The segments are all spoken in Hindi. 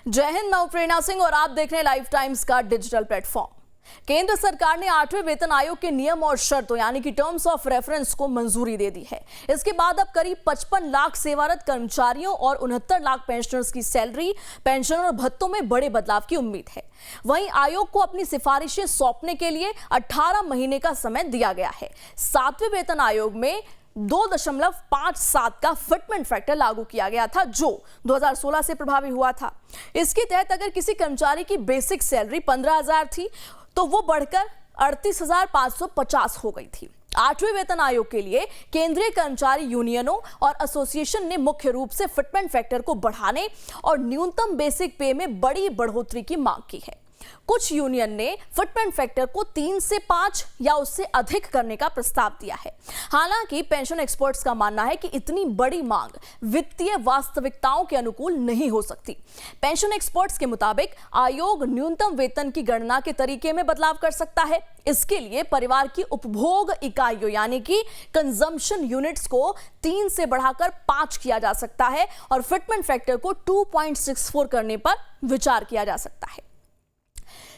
जय हिंद, मैं प्रेरणा सिंह और आप देख रहे हैं लाइफ टाइम्स का डिजिटल प्लेटफॉर्म। केंद्र सरकार ने 8वें वेतन आयोग के नियम और शर्तों यानी कि टर्म्स ऑफ रेफरेंस को मंजूरी दे दी है। इसके बाद अब करीब 55 लाख सेवारत कर्मचारियों और 69 लाख पेंशनर्स की सैलरी, पेंशन और भत्तों में बड़े बदलाव की उम्मीद है। वहीं आयोग को अपनी सिफारिशें सौंपने के लिए 18 महीने का समय दिया गया है। 7वें वेतन आयोग में 2.57 का फिटमेंट फैक्टर लागू किया गया था, जो 2016 से प्रभावी हुआ था। इसके तहत अगर किसी कर्मचारी की बेसिक सैलरी 15,000 थी तो वो बढ़कर 38,550 हो गई थी। 8वें वेतन आयोग के लिए केंद्रीय कर्मचारी यूनियनों और एसोसिएशन ने मुख्य रूप से फिटमेंट फैक्टर को बढ़ाने और न्यूनतम बेसिक पे में बड़ी बढ़ोतरी की मांग की है। कुछ यूनियन ने फिटमेंट फैक्टर को 3 से 5 या उससे अधिक करने का प्रस्ताव दिया है। हालांकि पेंशन एक्सपर्ट्स का मानना है कि इतनी बड़ी मांग वित्तीय वास्तविकताओं के अनुकूल नहीं हो सकती। पेंशन एक्सपर्ट्स के मुताबिक आयोग न्यूनतम वेतन की गणना के तरीके में बदलाव कर सकता है। इसके लिए परिवार की उपभोग इकाइयों यानी कि कंजम्पशन यूनिट्स को 3 से बढ़ाकर 5 किया जा सकता है और फिटमेंट फैक्टर को 2.64 करने पर विचार किया जा सकता है।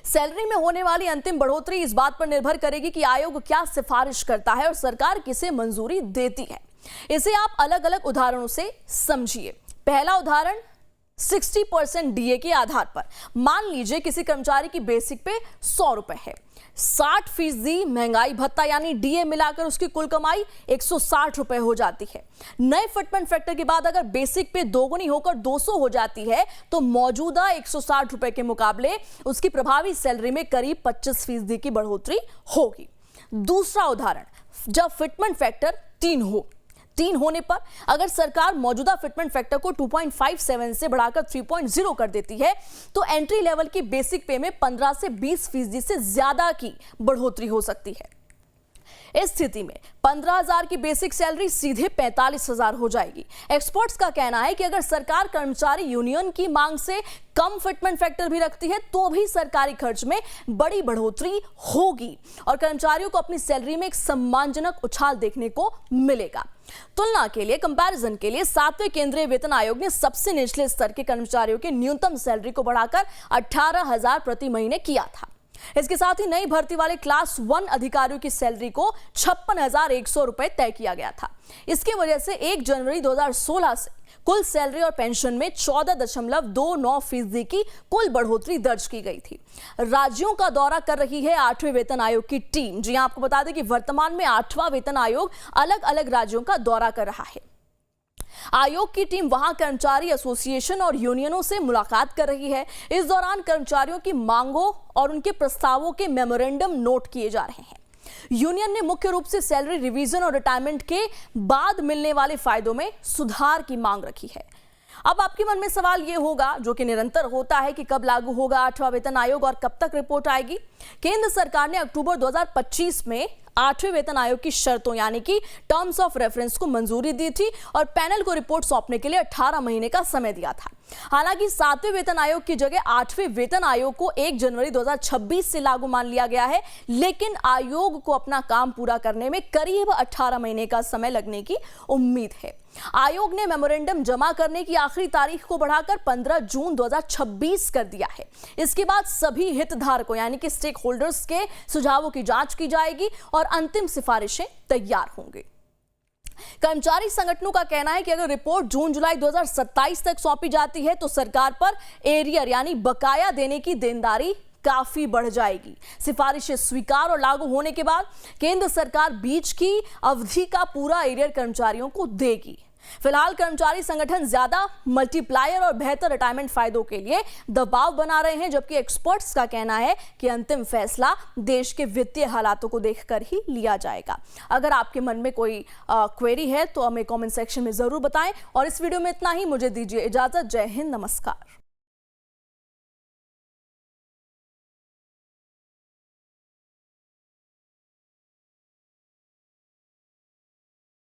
सैलरी में होने वाली अंतिम बढ़ोतरी इस बात पर निर्भर करेगी कि आयोग क्या सिफारिश करता है और सरकार किसे मंजूरी देती है। इसे आप अलग अलग उदाहरणों से समझिए। पहला उदाहरण 60% डीए के आधार पर। मान लीजिए किसी कर्मचारी की बेसिक पे 100 रुपए है। 60% महंगाई भत्ता यानी डीए मिलाकर उसकी कुल कमाई 160 रुपए हो जाती है। नए फिटमेंट फैक्टर के बाद अगर बेसिक पे दोगुनी होकर 200 हो जाती है तो मौजूदा 160 रुपए के मुकाबले उसकी प्रभावी सैलरी में करीब 25% की बढ़ोतरी होगी। दूसरा उदाहरण, जब फिटमेंट फैक्टर 3 होने पर अगर सरकार मौजूदा फिटमेंट फैक्टर को 2.57 से बढ़ाकर 3.0 कर देती है तो एंट्री लेवल की बेसिक पे में 15 से 20% से ज्यादा की बढ़ोतरी हो सकती है। इस स्थिति में 15,000 की बेसिक सैलरी सीधे 45,000 हो जाएगी। एक्सपर्ट्स का कहना है कि अगर सरकार कर्मचारी यूनियन की मांग से कम फिटमेंट फैक्टर भी रखती है तो भी सरकारी खर्च में बड़ी बढ़ोतरी होगी और कर्मचारियों को अपनी सैलरी में एक सम्मानजनक उछाल देखने को मिलेगा। तुलना के लिए, कंपैरिजन के लिए 7वें केंद्रीय वेतन आयोग ने सबसे निचले स्तर के कर्मचारियों की न्यूनतम सैलरी को बढ़ाकर 18,000 प्रति महीने किया था। इसके साथ ही नई भर्ती वाले क्लास 1 अधिकारियों की सैलरी को 56,100 रुपए तय किया गया था। इसकी वजह से 1 जनवरी 2016 से कुल सैलरी और पेंशन में 14.29% की कुल बढ़ोतरी दर्ज की गई थी। राज्यों का दौरा कर रही है 8वें वेतन आयोग की टीम। जी आपको बता दें कि वर्तमान में 8वां वेतन आयोग अलग अलग राज्यों का दौरा कर रहा है। आयोग की टीम वहां कर्मचारी एसोसिएशन और यूनियनों से मुलाकात कर रही है। इस दौरान कर्मचारियों की मांगों और उनके प्रस्तावों के मेमोरेंडम नोट किए जा रहे हैं। यूनियन ने मुख्य रूप से सैलरी रिवीजन और रिटायरमेंट के बाद मिलने वाले फायदों में सुधार की मांग रखी है। अब आपके मन में सवाल यह होगा, जो कि निरंतर होता है, कि कब लागू होगा 8वां वेतन आयोग और कब तक रिपोर्ट आएगी। केंद्र सरकार ने अक्टूबर 2025 में 8वें वेतन आयोग की शर्तों यानी कि टर्म्स ऑफ रेफरेंस को मंजूरी दी थी और पैनल को रिपोर्ट सौंपने के लिए 18 महीने का समय दिया था। हालांकि 7वें वेतन आयोग की जगह 8वें वेतन आयोग को 1 जनवरी 2026 से लागू मान लिया गया है, लेकिन आयोग को अपना काम पूरा करने में करीब 18 महीने का समय लगने की उम्मीद है। आयोग ने मेमोरेंडम जमा करने की आखिरी तारीख को बढ़ाकर 15 जून 2026 कर दिया है। इसके बाद सभी हितधारकों यानी कि स्टेक होल्डर्स के सुझावों की जांच की जाएगी और अंतिम सिफारिशें तैयार होंगी। कर्मचारी संगठनों का कहना है कि अगर रिपोर्ट जून-जुलाई 2027 तक सौंपी जाती है तो सरकार पर एरियर यानी बकाया देने की देनदारी काफी बढ़ जाएगी। सिफारिशें स्वीकार और लागू होने के बाद केंद्र सरकार बीच की अवधि का पूरा एरियर कर्मचारियों को देगी। फिलहाल कर्मचारी संगठन ज्यादा मल्टीप्लायर और बेहतर रिटायरमेंट फायदों के लिए दबाव बना रहे हैं, जबकि एक्सपर्ट्स का कहना है कि अंतिम फैसला देश के वित्तीय हालातों को देखकर ही लिया जाएगा। अगर आपके मन में कोई क्वेरी है तो हमें कमेंट सेक्शन में जरूर बताएं और इस वीडियो में इतना ही। मुझे दीजिए इजाजत। जय हिंद, नमस्कार।